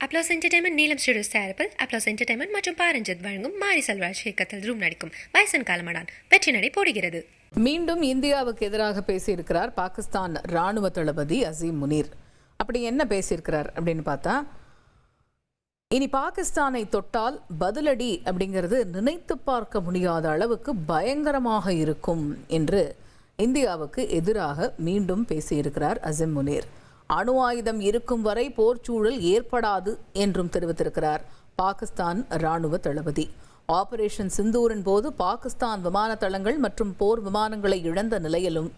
Applause entertainment நீலம் studios தயாரிப்பில் applause entertainment மற்றும் பாரஞ்சித் வழங்கும் மாரி செல்வராஜ் இயக்கத்தில் ரூம் நடிக்கும் வயசன் காலமடான் வெற்றி நடை போடுகிறது. மீண்டும் இந்தியாவுக்கு எதிராக பேசியிருக்கிறார் பாகிஸ்தான் ராணுவ தளபதி அசீம் முனீர். அப்படி என்ன பேசியிருக்கிறார் அப்படின்னு பார்த்தா, இனி பாகிஸ்தானை தொட்டால் பதிலடி அப்படிங்கிறது நினைத்து பார்க்க முடியாத அளவுக்கு பயங்கரமாக இருக்கும் என்று இந்தியாவுக்கு எதிராக மீண்டும் பேசியிருக்கிறார் அசீம் முனீர். அணு ஆயுதம் இருக்கும் வரை போர்ச்சூழல் ஏற்படாது என்றும் தெரிவித்திருக்கிறார் பாகிஸ்தான் ராணுவ தளபதி. ஆபரேஷன் சிந்தூரின் போது பாகிஸ்தான் விமான தளங்கள் மற்றும் போர் விமானங்களை இழந்த நிலையிலும்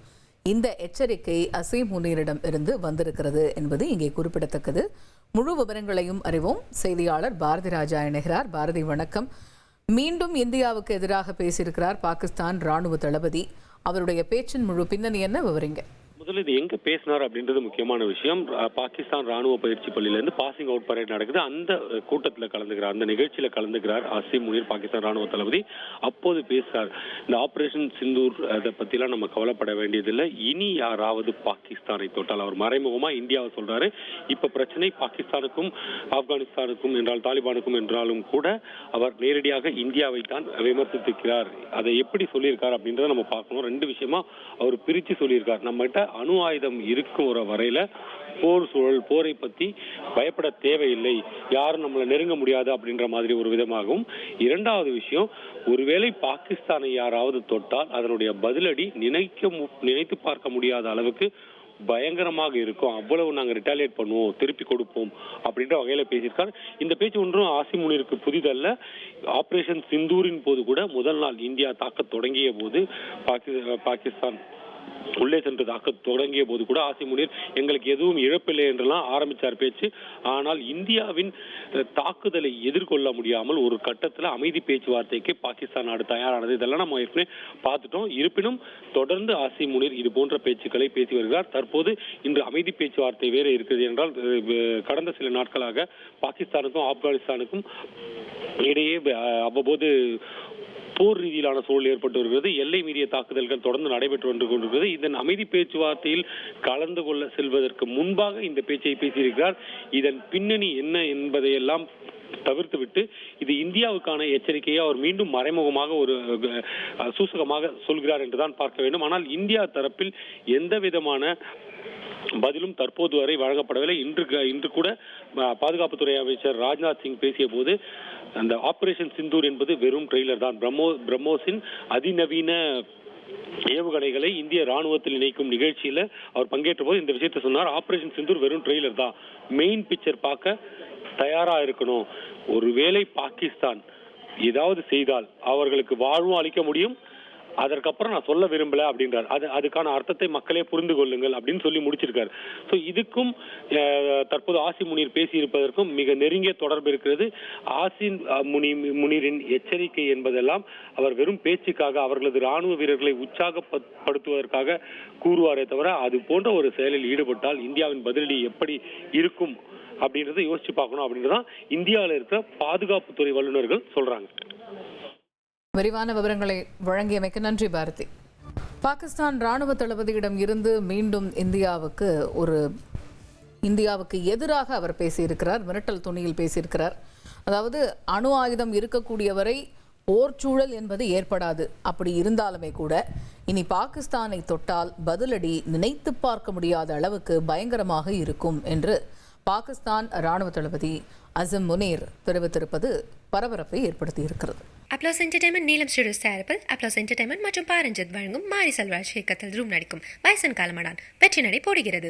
இந்த எச்சரிக்கை அசீம் முனீரிடம் இருந்து வந்திருக்கிறது என்பது இங்கே குறிப்பிடத்தக்கது. முழு விவரங்களையும் அறிவோம். செய்தியாளர் பாரதி ராஜா இணைகிறார். பாரதி, வணக்கம். மீண்டும் இந்தியாவுக்கு எதிராக பேசியிருக்கிறார் பாகிஸ்தான் ராணுவ தளபதி. அவருடைய பேச்சின் முழு பின்னணி என்ன, விவரிங்க. முதல்ல இது எங்க பேசினார் அப்படின்றது முக்கியமான விஷயம். பாகிஸ்தான் ராணுவ பயிற்சி பள்ளியிலிருந்து பாசிங் அவுட் பரேட் நடக்குது. அந்த கூட்டத்தில் கலந்துக்கிறார், அந்த நிகழ்ச்சியில கலந்துக்கிறார் அசீம் முனீர், பாகிஸ்தான் ராணுவ தளபதி. அப்போது பேசுறார், இந்த ஆபரேஷன் சிந்தூர் அதை பத்திலாம் நம்ம கவலைப்பட வேண்டியதில்லை. இனி யாராவது பாகிஸ்தானை தொட்டால், அவர் மறைமுகமா இந்தியாவை சொல்றாரு. இப்ப பிரச்சனை பாகிஸ்தானுக்கும் ஆப்கானிஸ்தானுக்கும் என்றால் தாலிபானுக்கும் என்றாலும் கூட அவர் நேரடியாக இந்தியாவை தான் விமர்சித்திருக்கிறார். அதை எப்படி சொல்லியிருக்கார் அப்படின்றத நம்ம பார்க்கணும். ரெண்டு விஷயமா அவர் பிரிச்சு சொல்லியிருக்கார். நம்மகிட்ட அணு ஆயுதம் இருக்கும் ஒரு வரையில போர் சூழல், போரை பத்தி பயப்பட தேவையில்லை, யாரும் நம்மளை நெருங்க முடியாது அப்படின்ற மாதிரி ஒரு விதமாகவும், இரண்டாவது விஷயம், ஒருவேளை பாகிஸ்தானை யாராவது தொட்டால் அதனுடைய பதிலடி நினைத்து பார்க்க முடியாத அளவுக்கு பயங்கரமாக இருக்கும், அவ்வளவு நாங்க ரிட்டாலியேட் பண்ணுவோம், திருப்பி கொடுப்போம் அப்படின்ற வகையில பேசியிருக்காரு. இந்த பேச்சு ஒன்றும் அசீம் முனீருக்கு புதிதல்ல. ஆபரேஷன் சிந்தூரின் போது கூட முதல் நாள் இந்தியா தாக்க தொடங்கிய போது, பாகிஸ்தான் உள்ளே சென்று தாக்க தொடங்கிய போது கூட அசீம் முனீர் எங்களுக்கு எதுவும் இழப்பில்லை என்றெல்லாம் ஆரம்பிச்சார் பேச்சு. ஆனால் இந்தியாவின் தாக்குதலை எதிர்கொள்ள முடியாமல் ஒரு கட்டத்தில் அமைதி பேச்சுவார்த்தைக்கு பாகிஸ்தான் நாடு தயாரானது. இதெல்லாம் நம்ம ஏற்கனவே பார்த்துட்டோம். இருப்பினும் தொடர்ந்து அசீம் முனீர் இது போன்ற பேச்சுக்களை பேசி வருகிறார். தற்போது இன்று அமைதி பேச்சுவார்த்தை வேறு இருக்கிறது என்றால், கடந்த சில நாட்களாக பாகிஸ்தானுக்கும் ஆப்கானிஸ்தானுக்கும் இடையே அவ்வப்போது போர் ரீதியிலான சூழல் ஏற்பட்டு வருகிறது. எல்லை மீறிய தாக்குதல்கள் தொடர்ந்து நடைபெற்று வந்து கொண்டிருக்கிறது. இதன் அமைதி பேச்சுவார்த்தையில் கலந்து கொள்ள செல்வதற்கு முன்பாக இந்த பேச்சை பேசியிருக்கிறார். இதன் பின்னணி என்ன என்பதையெல்லாம் தவிர்த்துவிட்டு இது இந்தியாவுக்கான எச்சரிக்கையை அவர் மீண்டும் மறைமுகமாக ஒரு சூசகமாக சொல்கிறார் என்றுதான் பார்க்க வேண்டும். ஆனால் இந்தியா தரப்பில் எந்த விதமான பதிலும் தற்போது வரை வழங்கப்படவில்லை. இன்று கூட பாதுகாப்புத்துறை அமைச்சர் ராஜ்நாத் சிங் பேசிய போது, அந்த ஆபரேஷன் சிந்தூர் என்பது வெறும் ட்ரெய்லர் தான். பிரம்மோஸின் அதிநவீன ஏவுகணைகளை இந்திய ராணுவத்தில் இணைக்கும் நிகழ்ச்சியில அவர் பங்கேற்ற போது இந்த விஷயத்தை சொன்னார். ஆபரேஷன் சிந்தூர் வெறும் ட்ரெய்லர் தான், மெயின் பிக்சர் பார்க்க தயாரா இருக்கணும். ஒருவேளை பாகிஸ்தான் ஏதாவது செய்தால் அவர்களுக்கு வாழ்வும் அளிக்க முடியும், அதற்கப்புறம் நான் சொல்ல விரும்பல அப்படின்றார். அதுக்கான அர்த்தத்தை மக்களே புரிந்து கொள்ளுங்கள் அப்படின்னு சொல்லி முடிச்சிருக்காரு. ஸோ இதுக்கும் தற்போது அசீம் முனீர் பேசியிருப்பதற்கும் மிக நெருங்கிய தொடர்பு இருக்கிறது. அசீம் முனீரின் எச்சரிக்கை என்பதெல்லாம் அவர் வெறும் பேச்சுக்காக, அவர்களது ராணுவ வீரர்களை உற்சாகப்படுத்துவதற்காக கூறுவாரே தவிர, அது போன்ற ஒரு செயலில் ஈடுபட்டால் இந்தியாவின் பதிலடி எப்படி இருக்கும் அப்படின்றத யோசிச்சு பார்க்கணும் அப்படின்றதான் இந்தியாவில் இருக்கிற பாதுகாப்புத்துறை வல்லுநர்கள் சொல்றாங்க. விரிவான விவரங்களை வழங்கியமைக்கு நன்றி பாரதி. பாகிஸ்தான் ராணுவ தளபதியிடம் இருந்து மீண்டும் இந்தியாவுக்கு எதிராக அவர் பேசியிருக்கிறார். மிரட்டல் துணியில் பேசியிருக்கிறார். அதாவது, அணு ஆயுதம் இருக்கக்கூடியவரை போர்ச்சூழல் என்பது ஏற்படாது. அப்படி இருந்தாலுமே கூட இனி பாகிஸ்தானை தொட்டால் பதிலடி நினைத்து பார்க்க முடியாத அளவுக்கு பயங்கரமாக இருக்கும் என்று பாகிஸ்தான் ராணுவ தளபதி அசீம் முனீர் தெரிவித்திருப்பது பரபரப்பை ஏற்படுத்தியிருக்கிறது. அப்ளாஸ் என்டர்டைன்மெண்ட் நீலம் ஸ்டுடியோஸ் தயாரிப்பில் அப்ளாஸ் என்டர்டைன்மெண்ட் மற்றும் பாரஞ்சித் வழங்கும் மாரி செல்வராஜ் இயக்கத்தில் ரூம் நடிக்கும் வயசன் காலமடான் வெற்றி நடை போடுகிறது.